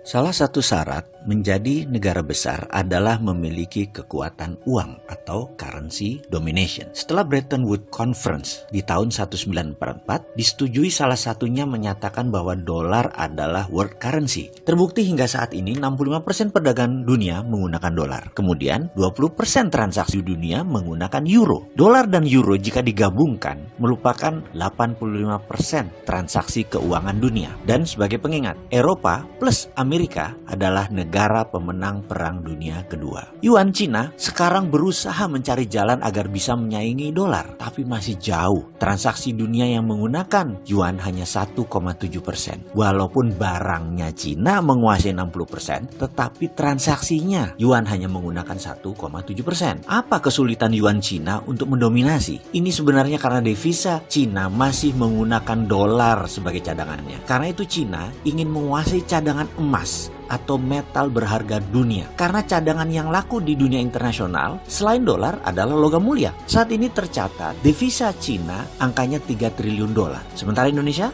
Salah satu syarat menjadi negara besar adalah memiliki kekuatan uang atau currency domination. Setelah Bretton Woods Conference di tahun 1944, disetujui salah satunya menyatakan bahwa dolar adalah world currency. Terbukti hingga saat ini 65% perdagangan dunia menggunakan dolar. Kemudian 20% transaksi dunia menggunakan euro. Dolar dan euro jika digabungkan merupakan 85% transaksi keuangan dunia. Dan sebagai pengingat, Eropa plus Amerika adalah negara pemenang Perang Dunia Kedua. Yuan Cina sekarang berusaha mencari jalan agar bisa menyaingi dolar, tapi masih jauh. Transaksi dunia yang menggunakan yuan hanya 1,7%. Walaupun barangnya Cina menguasai 60%, tetapi transaksinya yuan hanya menggunakan 1,7%. Apa kesulitan yuan Cina untuk mendominasi? Ini sebenarnya karena devisa Cina masih menggunakan dolar sebagai cadangannya. Karena itu Cina ingin menguasai cadangan emas atau metal berharga dunia. Karena cadangan yang laku di dunia internasional selain dolar adalah logam mulia. Saat ini tercatat devisa Cina angkanya 3 triliun dolar. Sementara Indonesia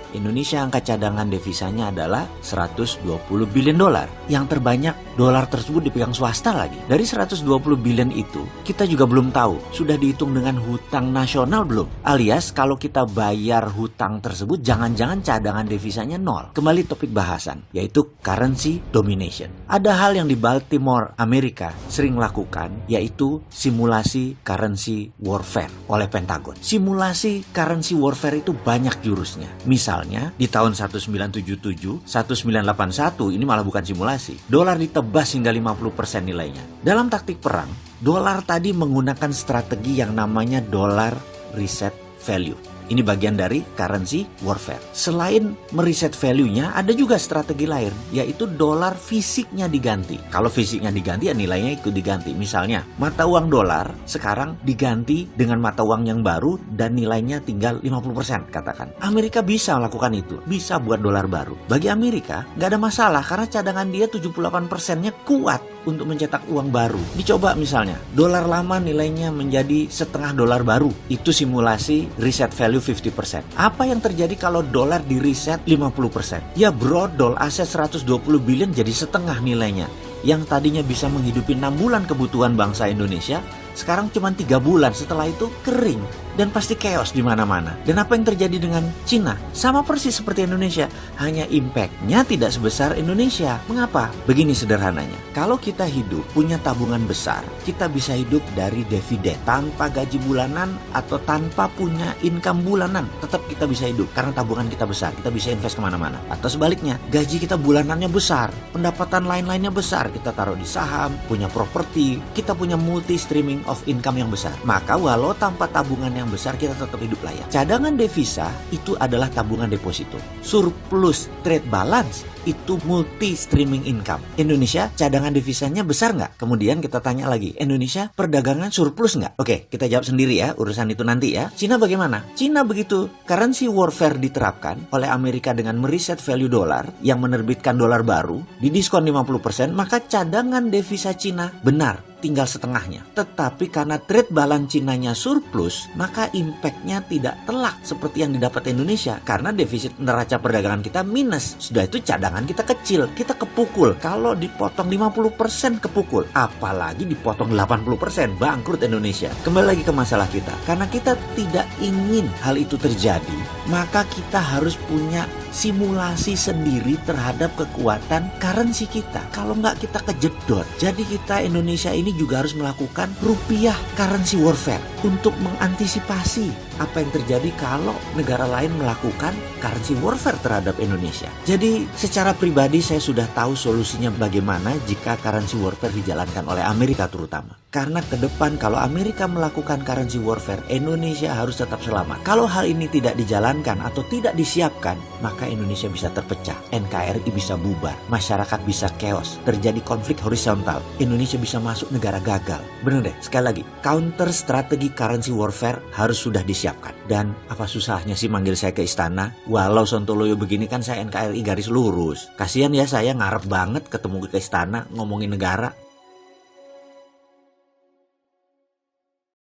angka cadangan devisanya adalah 120 billion dolar. Yang terbanyak dolar tersebut dipegang swasta lagi. Dari 120 billion itu, kita juga belum tahu sudah dihitung dengan hutang nasional belum. Alias kalau kita bayar hutang tersebut, jangan-jangan cadangan devisanya nol. Kembali topik bahasan, yaitu currency domination. Ada hal yang di Baltimore, Amerika sering lakukan, yaitu simulasi currency warfare oleh Pentagon. Simulasi currency warfare itu banyak jurusnya. Misalnya di tahun 1977, 1981 ini malah bukan simulasi. Dolar ditebas hingga 50% nilainya. Dalam taktik perang, dolar tadi menggunakan strategi yang namanya dollar reset value. Ini bagian dari currency warfare. Selain mereset value-nya, ada juga strategi lain, yaitu dolar fisiknya diganti. Kalau fisiknya diganti, ya nilainya ikut diganti. Misalnya, mata uang dolar sekarang diganti dengan mata uang yang baru dan nilainya tinggal 50% katakan. Amerika bisa melakukan itu, bisa buat dolar baru. Bagi Amerika, nggak ada masalah karena cadangan dia 78%-nya kuat untuk mencetak uang baru. Dicoba misalnya, dolar lama nilainya menjadi setengah dolar baru. Itu simulasi reset value 50%. Apa yang terjadi kalau dolar di reset 50%? Ya brodol, aset 120 billion jadi setengah nilainya. Yang tadinya bisa menghidupi 6 bulan kebutuhan bangsa Indonesia, sekarang cuma 3 bulan. Setelah itu kering dan pasti chaos di mana-mana. Dan apa yang terjadi dengan Cina? Sama persis seperti Indonesia, hanya impact-nya tidak sebesar Indonesia. Mengapa? Begini sederhananya. Kalau kita hidup punya tabungan besar, kita bisa hidup dari dividen tanpa gaji bulanan atau tanpa punya income bulanan. Tetap kita bisa hidup karena tabungan kita besar. Kita bisa invest kemana-mana. Atau sebaliknya, gaji kita bulanannya besar, pendapatan lain-lainnya besar. Kita taruh di saham, punya properti, kita punya multi streaming of income yang besar. Maka walau tanpa tabungan yang besar, kita tetap hidup layak. Cadangan devisa itu adalah tabungan deposito. Surplus trade balance itu multi streaming income. Indonesia cadangan devisanya besar nggak? Kemudian kita tanya lagi, Indonesia perdagangan surplus nggak? Oke, kita jawab sendiri ya, urusan itu nanti ya. Cina bagaimana? Cina begitu currency warfare diterapkan oleh Amerika dengan mereset value dolar yang menerbitkan dolar baru, didiskon 50%, maka cadangan devisa Cina benar tinggal setengahnya. Tetapi karena trade balance Cinanya surplus, maka impactnya tidak telak seperti yang didapat Indonesia. Karena defisit neraca perdagangan kita minus. Sudah itu cadangan kita kecil, kita kepukul. Kalau dipotong 50% kepukul, apalagi dipotong 80%, bangkrut Indonesia. Kembali lagi ke masalah kita. Karena kita tidak ingin hal itu terjadi, maka kita harus punya simulasi sendiri terhadap kekuatan currency kita. Kalau nggak, kita kejedot. Jadi kita Indonesia ini juga harus melakukan rupiah currency warfare untuk mengantisipasi apa yang terjadi kalau negara lain melakukan currency warfare terhadap Indonesia. Jadi secara pribadi saya sudah tahu solusinya bagaimana jika currency warfare dijalankan oleh Amerika terutama. Karena ke depan kalau Amerika melakukan currency warfare, Indonesia harus tetap selamat. Kalau hal ini tidak dijalankan atau tidak disiapkan, maka Indonesia bisa terpecah. NKRI bisa bubar, masyarakat bisa chaos, terjadi konflik horizontal. Indonesia bisa masuk negara gagal. Bener deh, sekali lagi, counter strategi currency warfare harus sudah disiapkan. Dan apa susahnya sih manggil saya ke istana? Walau Sontoloyo begini kan saya NKRI garis lurus. Kasihan ya, saya ngarep banget ketemu ke istana ngomongin negara.